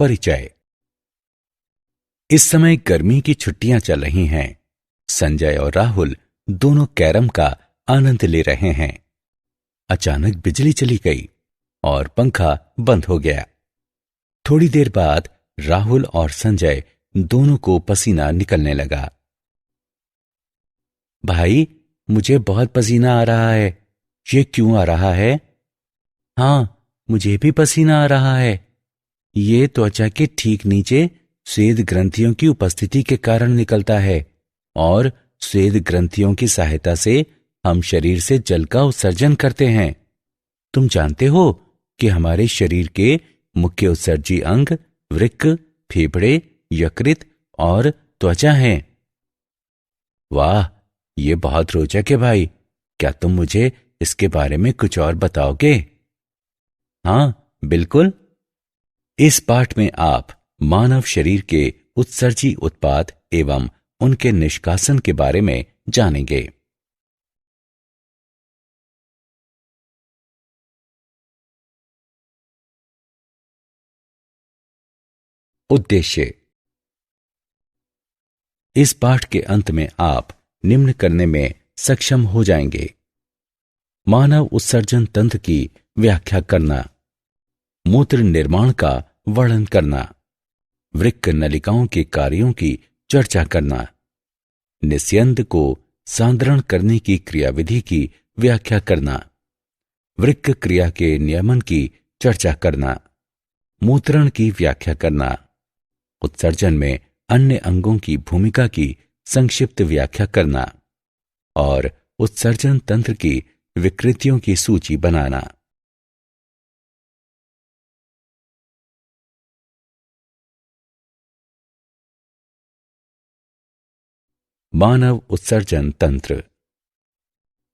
परिचय। इस समय गर्मी की छुट्टियां चल रही हैं। संजय और राहुल दोनों कैरम का आनंद ले रहे हैं। अचानक बिजली चली गई और पंखा बंद हो गया। थोड़ी देर बाद राहुल और संजय दोनों को पसीना निकलने लगा। भाई, मुझे बहुत पसीना आ रहा है। ये क्यों आ रहा है? हाँ, मुझे भी पसीना आ रहा है। ये त्वचा के ठीक नीचे स्वेद ग्रंथियों की उपस्थिति के कारण निकलता है और स्वेद ग्रंथियों की सहायता से हम शरीर से जल का उत्सर्जन करते हैं। तुम जानते हो कि हमारे शरीर के मुख्य उत्सर्जी अंग वृक्क, फेफड़े, यकृत और त्वचा हैं। वाह, ये बहुत रोचक है भाई। क्या तुम मुझे इसके बारे में कुछ और बताओगे? हाँ, बिल्कुल। इस पाठ में आप मानव शरीर के उत्सर्जी उत्पाद एवं उनके निष्कासन के बारे में जानेंगे। उद्देश्य। इस पाठ के अंत में आप निम्न करने में सक्षम हो जाएंगे: मानव उत्सर्जन तंत्र की व्याख्या करना, मूत्र निर्माण का वर्णन करना, वृक्क नलिकाओं के कार्यों की चर्चा करना, निस्यंद को सांद्रण करने की क्रियाविधि की व्याख्या करना, वृक्क क्रिया के नियमन की चर्चा करना, मूत्रण की व्याख्या करना, उत्सर्जन में अन्य अंगों की भूमिका की संक्षिप्त व्याख्या करना और उत्सर्जन तंत्र की विकृतियों की सूची बनाना। मानव उत्सर्जन तंत्र।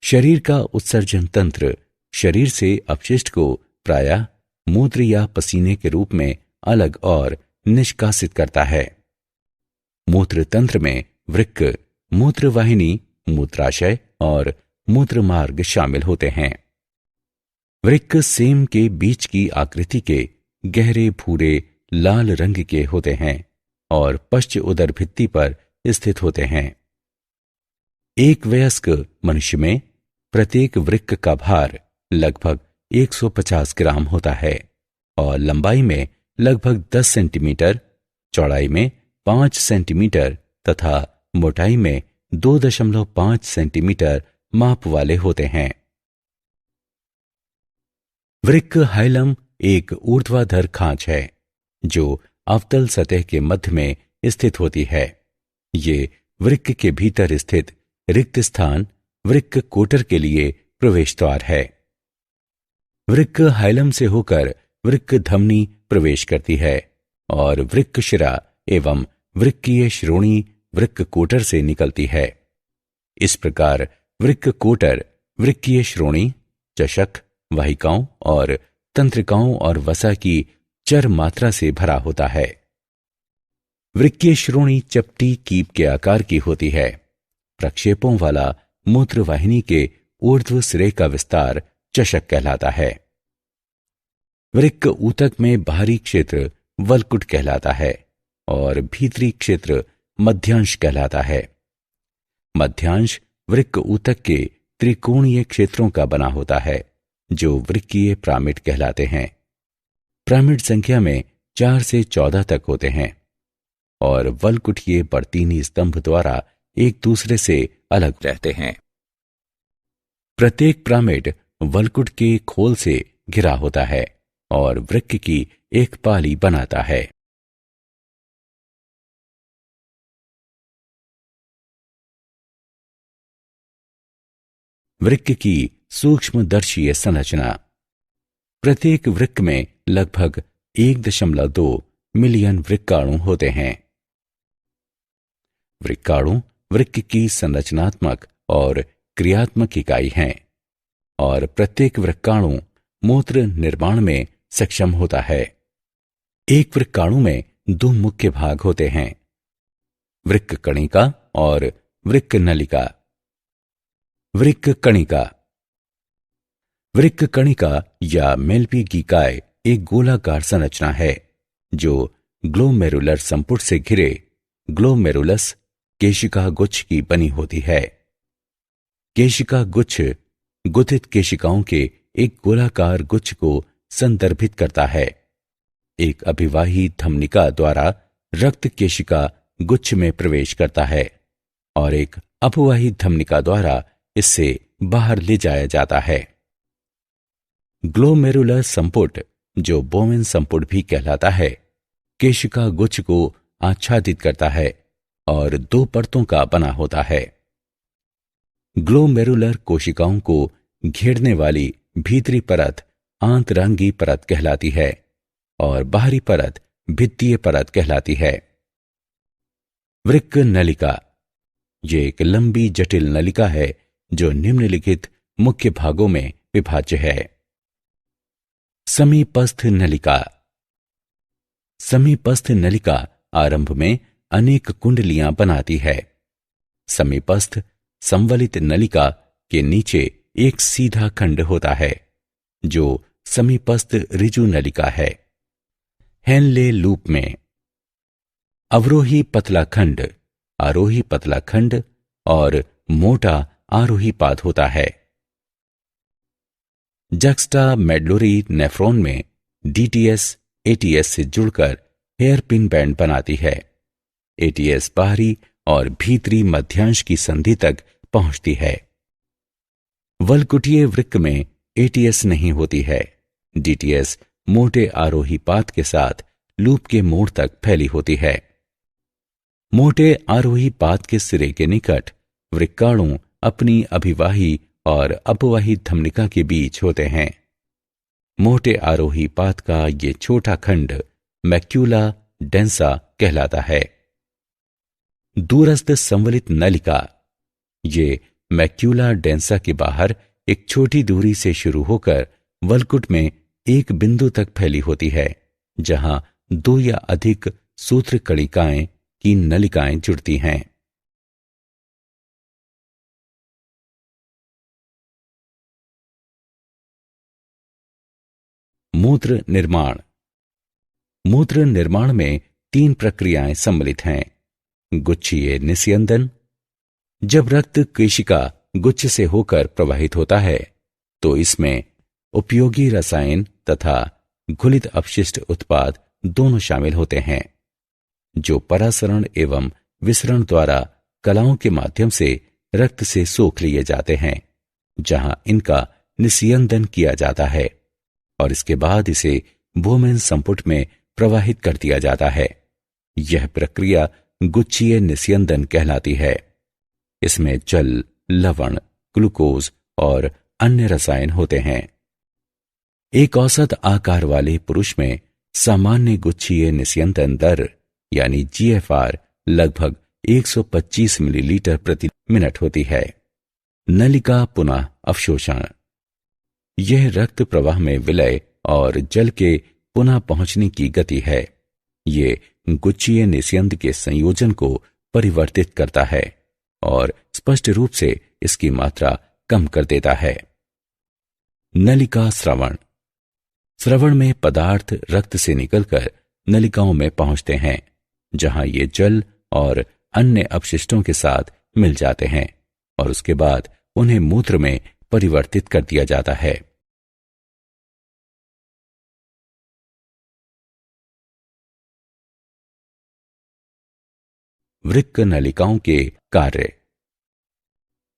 शरीर का उत्सर्जन तंत्र शरीर से अपशिष्ट को प्रायः मूत्र या पसीने के रूप में अलग और निष्कासित करता है। मूत्र तंत्र में वृक्क, मूत्रवाहिनी, मूत्राशय और मूत्रमार्ग शामिल होते हैं। वृक्क सेम के बीच की आकृति के गहरे भूरे लाल रंग के होते हैं और पश्च उदर भित्ति पर स्थित होते हैं। एक वयस्क मनुष्य में प्रत्येक वृक्क का भार लगभग 150 ग्राम होता है और लंबाई में लगभग 10 सेंटीमीटर, चौड़ाई में 5 सेंटीमीटर तथा मोटाई में 2.5 सेंटीमीटर माप वाले होते हैं। वृक्क हाइलम एक ऊर्ध्वाधर खांच है जो अवतल सतह के मध्य में स्थित होती है। ये वृक्क के भीतर स्थित रिक्त स्थान वृक्क कोटर के लिए प्रवेश द्वार है। वृक्क हाइलम से होकर वृक्क धमनी प्रवेश करती है और वृक्क शिरा एवं वृक्कीय श्रोणी वृक्क कोटर से निकलती है। इस प्रकार वृक्क कोटर वृक्कीय श्रोणी, चषक, वाहिकाओं और तंत्रिकाओं और वसा की चर मात्रा से भरा होता है। वृक्कीय श्रोणी चपटी कीप के आकार की होती है। प्रक्षेपों वाला मूत्रवाहिनी के ऊर्ध्व सिरे का विस्तार चषक कहलाता है। वृक्क ऊतक में बाहरी क्षेत्र वल्कुट कहलाता है और भीतरी क्षेत्र मध्यांश कहलाता है। मध्यांश वृक्क ऊतक के त्रिकोणीय क्षेत्रों का बना होता है जो वृक्कीय पिरामिड कहलाते हैं। पिरामिड संख्या में 4 से 14 तक होते हैं और वल्कुटीय बर्तीनी स्तंभ द्वारा एक दूसरे से अलग रहते हैं। प्रत्येक पिरामिड वल्कुट के खोल से घिरा होता है और वृक्क की एक पाली बनाता है। वृक्क की सूक्ष्मदर्शीय संरचना। प्रत्येक वृक्क में लगभग 1.2 मिलियन वृक्काणु होते हैं। वृक्काणु वृक्क की संरचनात्मक और क्रियात्मक इकाई हैं और प्रत्येक वृक्काणु मूत्र निर्माण में सक्षम होता है। एक वृक्काणु में 2 मुख्य भाग होते हैं: वृक्क कणिका और वृक्क नलिका। वृक्क कणिका। वृक्क कणिका या मेलपीगिकाय एक गोलाकार संरचना है जो ग्लोमेरुलर संपुट से घिरे ग्लोमेरुलस केशिका गुच्छ की बनी होती है। केशिका गुच्छ गुथित केशिकाओं के एक गोलाकार गुच्छ को संदर्भित करता है। एक अभिवाही धमनिका द्वारा रक्त केशिका गुच्छ में प्रवेश करता है और एक अपवाही धमनिका द्वारा इससे बाहर ले जाया जाता है। ग्लोमेरुलर संपुट, जो बोवेन संपुट भी कहलाता है, केशिका गुच्छ को आच्छादित करता है और 2 परतों का बना होता है। ग्लोमेरुलर कोशिकाओं को घेरने वाली भीतरी परत आंतरांगी परत कहलाती है और बाहरी परत भित्तीय परत कहलाती है। वृक्क नलिका, ये एक लंबी जटिल नलिका है जो निम्नलिखित मुख्य भागों में विभाज्य है। समीपस्थ नलिका। समीपस्थ नलिका आरंभ में अनेक कुंडलियां बनाती है। समीपस्थ संवलित नलिका के नीचे एक सीधा खंड होता है जो समीपस्थ ऋजु नलिका है। हेनले लूप में अवरोही पतला खंड, आरोही पतला खंड और मोटा आरोही पाद होता है। जक्स्टा मेडलोरी नेफ्रॉन में डीटीएस एटीएस से जुड़कर हेयर पिन बैंड बनाती है। एटीएस बाहरी और भीतरी मध्यांश की संधि तक पहुंचती है। वल्कुटीय वृक्क में एटीएस नहीं होती है। डीटीएस मोटे आरोही पाद के साथ लूप के मोड़ तक फैली होती है। मोटे आरोही पाद के सिरे के निकट वृक्काणु अपनी अभिवाही और अपवाही धमनिका के बीच होते हैं। मोटे आरोही पाद का ये छोटा खंड मैक्यूला डेंसा कहलाता है। दूरस्थ संवलित नलिका, ये मैक्यूला डेंसा के बाहर एक छोटी दूरी से शुरू होकर वल्कुट में एक बिंदु तक फैली होती है, जहां 2 या अधिक सूत्र कणिकाएं की नलिकाएं जुड़ती हैं। मूत्र निर्माण। मूत्र निर्माण में 3 प्रक्रियाएं सम्मिलित हैं। गुच्छीय निस्यंदन। जब रक्त केशिका गुच्छ से होकर प्रवाहित होता है तो इसमें उपयोगी रसायन तथा घुलित अपशिष्ट उत्पाद दोनों शामिल होते हैं, जो परासरण एवं विसरण द्वारा कलाओं के माध्यम से रक्त से सोख लिए जाते हैं, जहां इनका निस्यंदन किया जाता है और इसके बाद इसे बोवेन संपुट में प्रवाहित कर दिया जाता है। यह प्रक्रिया गुच्छीय निस्यंदन कहलाती है। इसमें जल, लवण, ग्लूकोज और अन्य रसायन होते हैं। एक औसत आकार वाले पुरुष में सामान्य गुच्छीय निस्यंदन दर यानी जीएफआर लगभग 125 मिलीलीटर प्रति मिनट होती है। नलिका पुनः अवशोषण। यह रक्त प्रवाह में विलय और जल के पुनः पहुंचने की गति है। ये गुच्छीय निस्यंद के संयोजन को परिवर्तित करता है और स्पष्ट रूप से इसकी मात्रा कम कर देता है। नलिका स्रवण। स्रवण में पदार्थ रक्त से निकलकर नलिकाओं में पहुंचते हैं, जहां ये जल और अन्य अपशिष्टों के साथ मिल जाते हैं और उसके बाद उन्हें मूत्र में परिवर्तित कर दिया जाता है। वृक्क नलिकाओं के कार्य।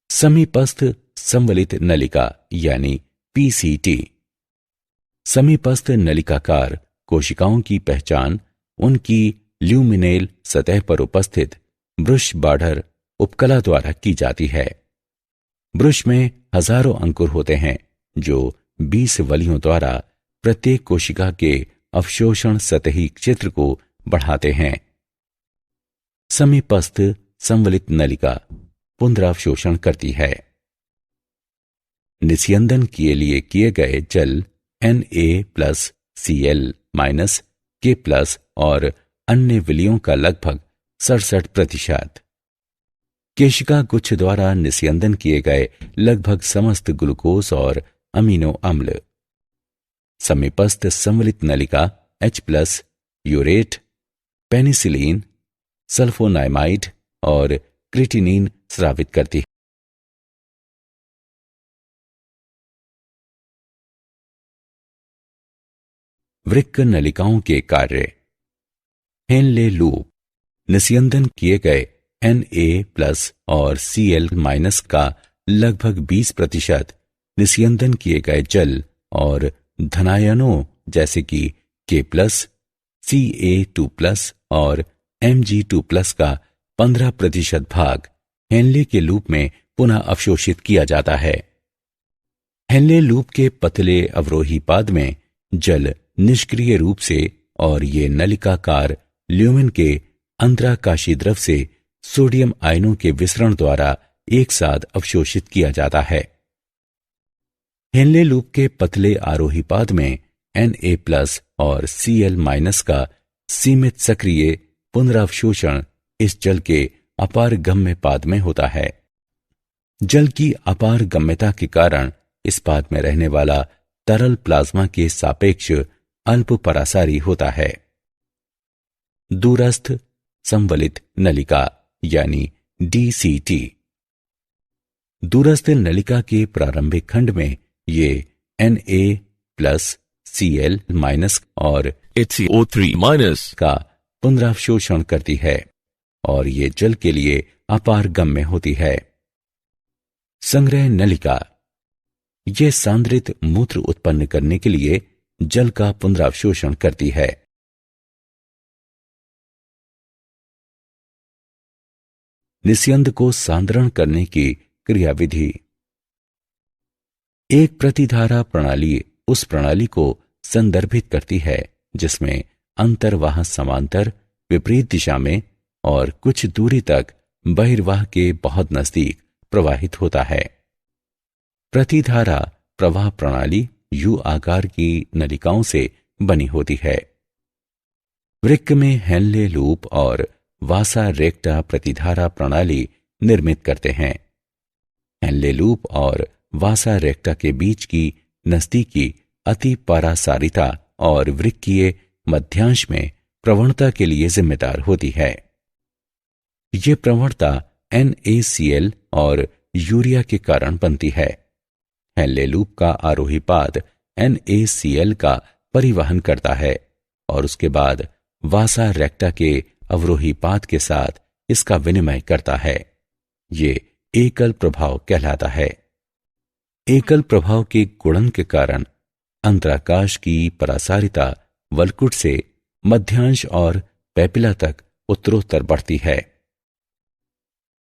समीपस्थ संवलित नलिका यानी पीसीटी। समीपस्थ नलिकाकार कोशिकाओं की पहचान उनकी ल्यूमिनेल सतह पर उपस्थित ब्रुश बाढ़र उपकला द्वारा की जाती है। ब्रुश में हजारों अंकुर होते हैं जो 20 वलियों द्वारा प्रत्येक कोशिका के अवशोषण सतही क्षेत्र को बढ़ाते हैं। समीपस्थ संवलित नलिका पुनरावशोषण करती है। निस्यंदन के लिए किए गए जल Na+Cl- K+ और अन्य विलियों का लगभग 67%। केशिका गुच्छ द्वारा निस्यंदन किए गए लगभग समस्त ग्लूकोज और अमीनो अम्ल। समीपस्थ सम्मिलित नलिका H+, यूरेट, पेनिसिलिन, सल्फोनामाइड और क्रिटिनिन स्रावित करती है। वृक्क नलिकाओं के कार्य। Henle loop. निस्यंदन किए गए Na+ और Cl- का लगभग 20% निस्यंदन किए गए जल और धनायनों जैसे कि K+, Ca2+ और Mg2+ का 15% भाग हेनले के लूप में पुनः अवशोषित किया जाता है। हेनले लूप के पतले अवरोही पाद में जल निष्क्रिय रूप से और ये नलिकाकार ल्यूमेन के अंतराकाशी द्रव से सोडियम आयनों के विसरण द्वारा एक साथ अवशोषित किया जाता है। हेनले लूप के पतले आरोही पाद में Na+ और Cl- का सीमित सक्रिय पुनरावशोषण इस जल के अपारगम्य पाद में होता है। जल की अपारगम्यता के कारण इस पाद में रहने वाला तरल प्लाज्मा के सापेक्ष अल्प परासारी होता है। दूरस्थ संवलित नलिका यानी DCT। दूरस्थ नलिका के प्रारंभिक खंड में ये Na+, Cl- और HCO3- का पुनरावशोषण करती है और ये जल के लिए अपारगम्य होती है। संग्रह नलिका। ये सांद्रित मूत्र उत्पन्न करने के लिए जल का पुनरावशोषण करती है। निस्यंद को सांद्रण करने की क्रियाविधि। एक प्रतिधारा प्रणाली उस प्रणाली को संदर्भित करती है जिसमें अंतर्वाह समांतर विपरीत दिशा में और कुछ दूरी तक बहिर्वाह के बहुत नजदीक प्रवाहित होता है। प्रतिधारा प्रवाह प्रणाली यू आकार की नलिकाओं से बनी होती है। वृक्क में हेनले लूप और वासा रेक्टा प्रतिधारा प्रणाली निर्मित करते हैं। हेनले लूप और वासा रेक्टा के बीच की नजदीकी अति पारासारिता और वृक्कीय मध्यांश में प्रवणता के लिए जिम्मेदार होती है। ये प्रवणता NaCl और यूरिया के कारण बनती है। हेनले लूप का आरोही पाद NaCl का परिवहन करता है और उसके बाद वासा रेक्टा के अवरोही पाद के साथ इसका विनिमय करता है। ये एकल प्रभाव कहलाता है। एकल प्रभाव के गुणन के कारण अंतराकाश की परासारिता वल्कुट से मध्यांश और पैपिला तक उत्तरोत्तर बढ़ती है।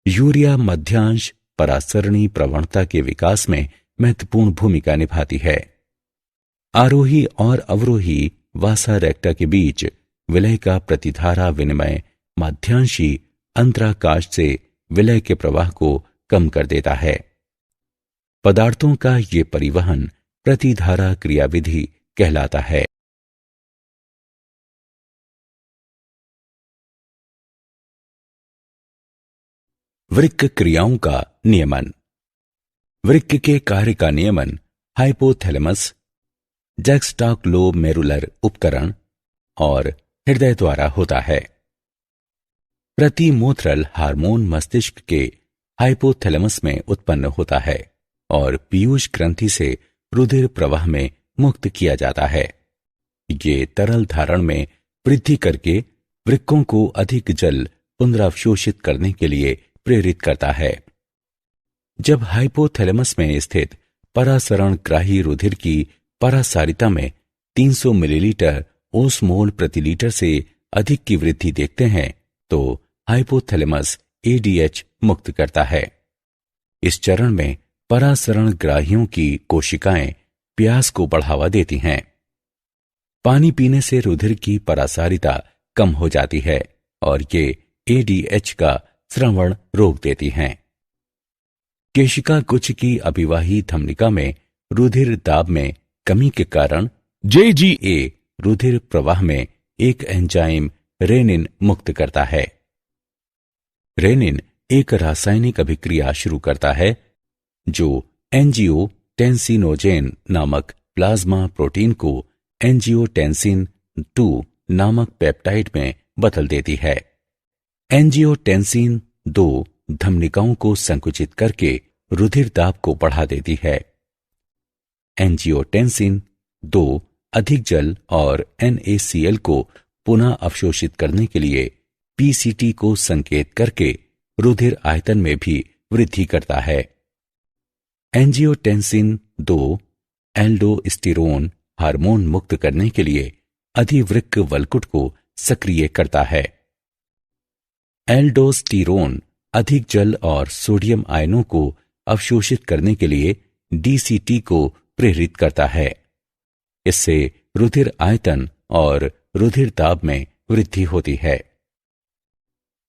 यूरिया मध्यांश परासरणी प्रवणता के विकास में महत्वपूर्ण भूमिका निभाती है। आरोही और अवरोही वासा रेक्टा के बीच विलय का प्रतिधारा विनिमय मध्यांशी अंतराकाश से विलय के प्रवाह को कम कर देता है। पदार्थों का ये परिवहन प्रतिधारा क्रियाविधि कहलाता है। वृक्क क्रियाओं का नियमन। वृक्क के कार्य का नियमन हाइपोथैलेमस, जैक्स्टाक्लोमेरुलर उपकरण और हृदय द्वारा होता है। प्रतिमूत्रल हार्मोन मस्तिष्क के हाइपोथैलेमस में उत्पन्न होता है और पीयूष ग्रंथि से रुधिर प्रवाह में मुक्त किया जाता है। ये तरल धारण में वृद्धि करके वृक्कों को अधिक जल पुनरावशोषित करने के लिए प्रेरित करता है। जब हाइपोथैलेमस में स्थित परासरण ग्राही रुधिर की परासारिता में 300 मिलीलीटर ओस्मोल प्रति लीटर से अधिक की वृद्धि देखते हैं तो हाइपोथैलेमस ADH मुक्त करता है। इस चरण में परासरण ग्राहियों की कोशिकाएं प्यास को बढ़ावा देती हैं। पानी पीने से रुधिर की परासारिता कम हो जाती है और ये ADH का स्रवण रोक देती हैं। केशिका गुच्छ की अभिवाही धमनिका में रुधिर दाब में कमी के कारण JGA रुधिर प्रवाह में एक एंजाइम रेनिन मुक्त करता है। रेनिन एक रासायनिक अभिक्रिया शुरू करता है जो एंजियोटेंसिनोजेन नामक प्लाज्मा प्रोटीन को एंजियोटेंसिन 2 नामक पेप्टाइड में बदल देती है। एंजियोटेंसिन 2 धमनिकाओं को संकुचित करके रुधिर दाब को बढ़ा देती है। एंजियोटेंसिन 2 अधिक जल और NaCl को पुनः अवशोषित करने के लिए PCT को संकेत करके रुधिर आयतन में भी वृद्धि करता है। एंजियोटेंसिन 2 एल्डोस्टेरोन हार्मोन मुक्त करने के लिए अधिवृक्क वल्कुट को सक्रिय करता है। एल्डोस्टेरोन अधिक जल और सोडियम आयनों को अवशोषित करने के लिए DCT को प्रेरित करता है। इससे रुधिर आयतन और रुधिर दाब में वृद्धि होती है।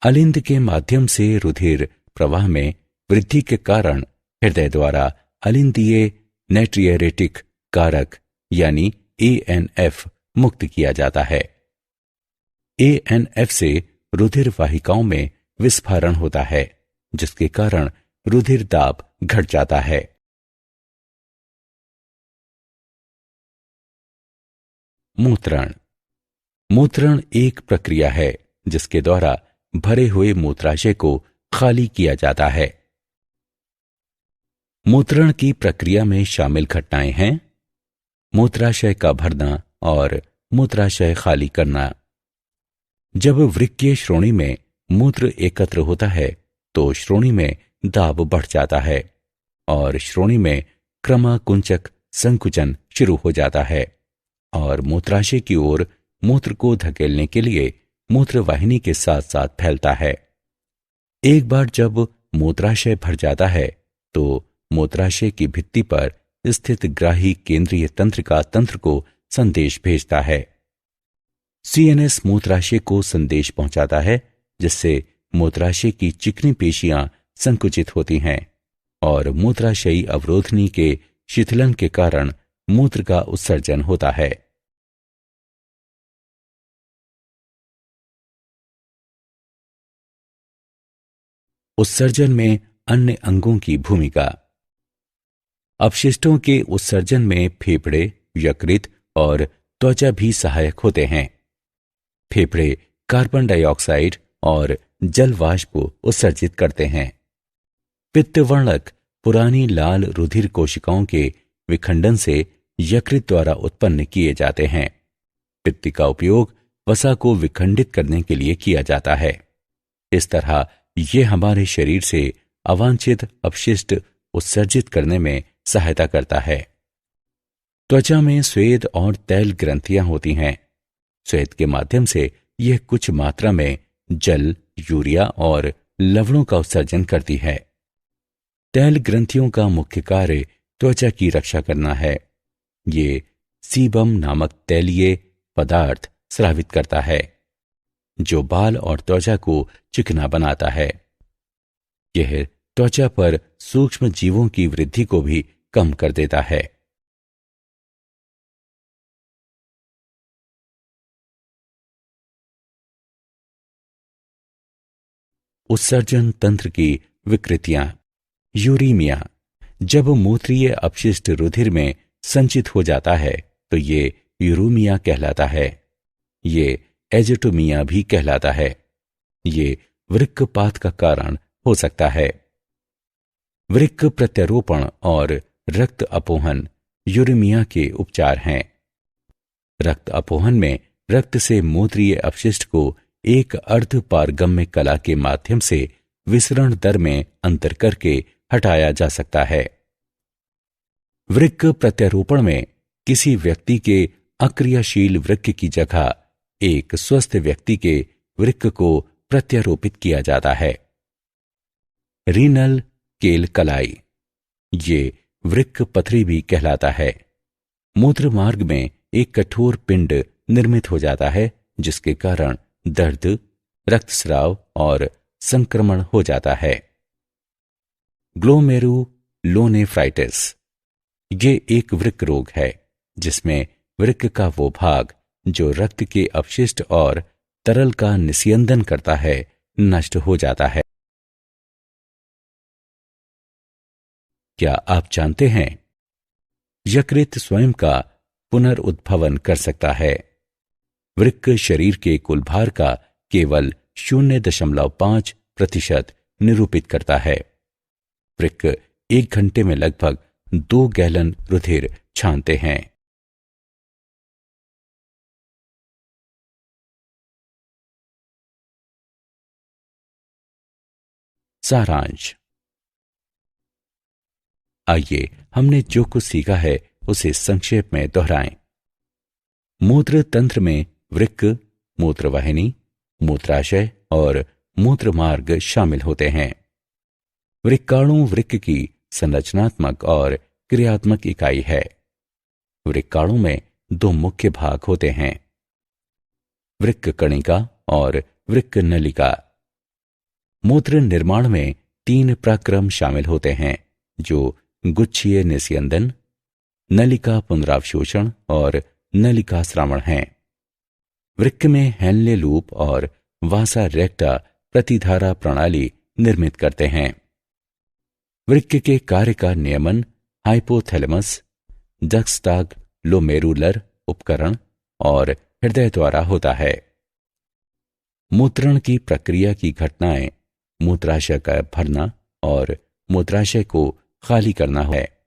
अलिंद के माध्यम से रुधिर प्रवाह में वृद्धि के कारण हृदय द्वारा अलिंदीय नेट्रियरेटिक कारक यानी ANF मुक्त किया जाता है। ANF से रुधिर वाहिकाओं में विस्फारण होता है, जिसके कारण रुधिर दाब घट जाता है। मूत्रण। मूत्रण एक प्रक्रिया है जिसके द्वारा भरे हुए मूत्राशय को खाली किया जाता है। मूत्रण की प्रक्रिया में शामिल घटनाएं हैं मूत्राशय का भरना और मूत्राशय खाली करना। जब वृक्कीय श्रोणि में मूत्र एकत्र होता है तो श्रोणि में दाब बढ़ जाता है और श्रोणि में क्रमाकुंचक संकुचन शुरू हो जाता है और मूत्राशय की ओर मूत्र को धकेलने के लिए मूत्रवाहिनी के साथ साथ फैलता है। एक बार जब मूत्राशय भर जाता है तो मूत्राशय की भित्ति पर स्थित ग्राही केंद्रीय तंत्रिका तंत्र को संदेश भेजता है। CNS मूत्राशय को संदेश पहुंचाता है, जिससे मूत्राशय की चिकनी पेशियां संकुचित होती हैं और मूत्राशयी अवरोधनी के शिथिलन के कारण मूत्र का उत्सर्जन होता है। उत्सर्जन में अन्य अंगों की भूमिका। अपशिष्टों के उत्सर्जन में फेफड़े, यकृत और त्वचा भी सहायक होते हैं। फेफड़े कार्बन डाइऑक्साइड और जल वाष्प उत्सर्जित करते हैं। पित्तवर्णक पुरानी लाल रुधिर कोशिकाओं के विखंडन से यकृत द्वारा उत्पन्न किए जाते हैं। पित्त का उपयोग वसा को विखंडित करने के लिए किया जाता है। इस तरह ये हमारे शरीर से अवांछित अपशिष्ट उत्सर्जित करने में सहायता करता है। त्वचा में स्वेद और तैल ग्रंथियां होती हैं। स्वेद के माध्यम से यह कुछ मात्रा में जल, यूरिया और लवणों का उत्सर्जन करती है। तैल ग्रंथियों का मुख्य कार्य त्वचा की रक्षा करना है। ये सीबम नामक तैलीय पदार्थ स्रावित करता है, जो बाल और त्वचा को चिकना बनाता है। यह त्वचा पर सूक्ष्म जीवों की वृद्धि को भी कम कर देता है। उत्सर्जन तंत्र की विकृतियां। यूरीमिया। जब मूत्रीय अपशिष्ट रुधिर में संचित हो जाता है तो ये यूरूमिया कहलाता है। ये एजेटोमिया भी कहलाता है। ये वृक्कपात का कारण हो सकता है। वृक्क प्रत्यारोपण और रक्त अपोहन यूरेमिया के उपचार हैं। रक्त अपोहन में रक्त से मूत्रीय अपशिष्ट को एक अर्ध पारगम्य कला के माध्यम से विसरण दर में अंतर करके हटाया जा सकता है। वृक्क प्रत्यारोपण में किसी व्यक्ति के अक्रियाशील वृक्क की जगह एक स्वस्थ व्यक्ति के वृक्क को प्रत्यारोपित किया जाता है। रीनल केल कलाई। ये वृक्क पथरी भी कहलाता है। मूत्र मार्ग में एक कठोर पिंड निर्मित हो जाता है, जिसके कारण दर्द, रक्तस्राव और संक्रमण हो जाता है। ग्लोमेरुलोनेफ्राइटिस। ये एक वृक्क रोग है जिसमें वृक्क का वो भाग जो रक्त के अपशिष्ट और तरल का निस्यंदन करता है नष्ट हो जाता है। क्या आप जानते हैं यकृत स्वयं का पुनरुद्भवन कर सकता है। वृक्क शरीर के कुल भार का केवल 0.5% निरूपित करता है। वृक्क 1 घंटे में लगभग 2 गैलन रुधिर छानते हैं। सारांश। आइए हमने जो कुछ सीखा है उसे संक्षेप में दोहराएं। मूत्र तंत्र में वृक्क, मूत्रवाहिनी, मूत्राशय और मूत्रमार्ग शामिल होते हैं। वृक्काणु वृक्क की संरचनात्मक और क्रियात्मक इकाई है। वृक्काणु में 2 मुख्य भाग होते हैं, वृक्क कणिका और वृक्क नलिका। मूत्र निर्माण में 3 प्रक्रम शामिल होते हैं, जो गुच्छीय निस्यंदन, नलिका पुनरावशोषण और नलिका श्रावण हैं। वृक्क में हेनले लूप और वासा रेक्टा प्रतिधारा प्रणाली निर्मित करते हैं। वृक्क के कार्य का नियमन हाइपोथैलेमस, डक्सटाग लोमेरुलर उपकरण और हृदय द्वारा होता है। मूत्रण की प्रक्रिया की घटनाएं मूत्राशय का भरना और मूत्राशय को खाली करना है।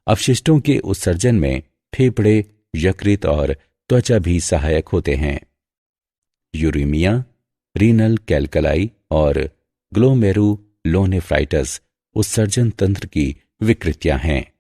अपशिष्टों के उत्सर्जन में फेफड़े, यकृत और त्वचा भी सहायक होते हैं। यूरेमिया, रीनल कैल्कलाई और ग्लोमेरुलोनेफ्राइटिस उत्सर्जन तंत्र की विकृतियां हैं।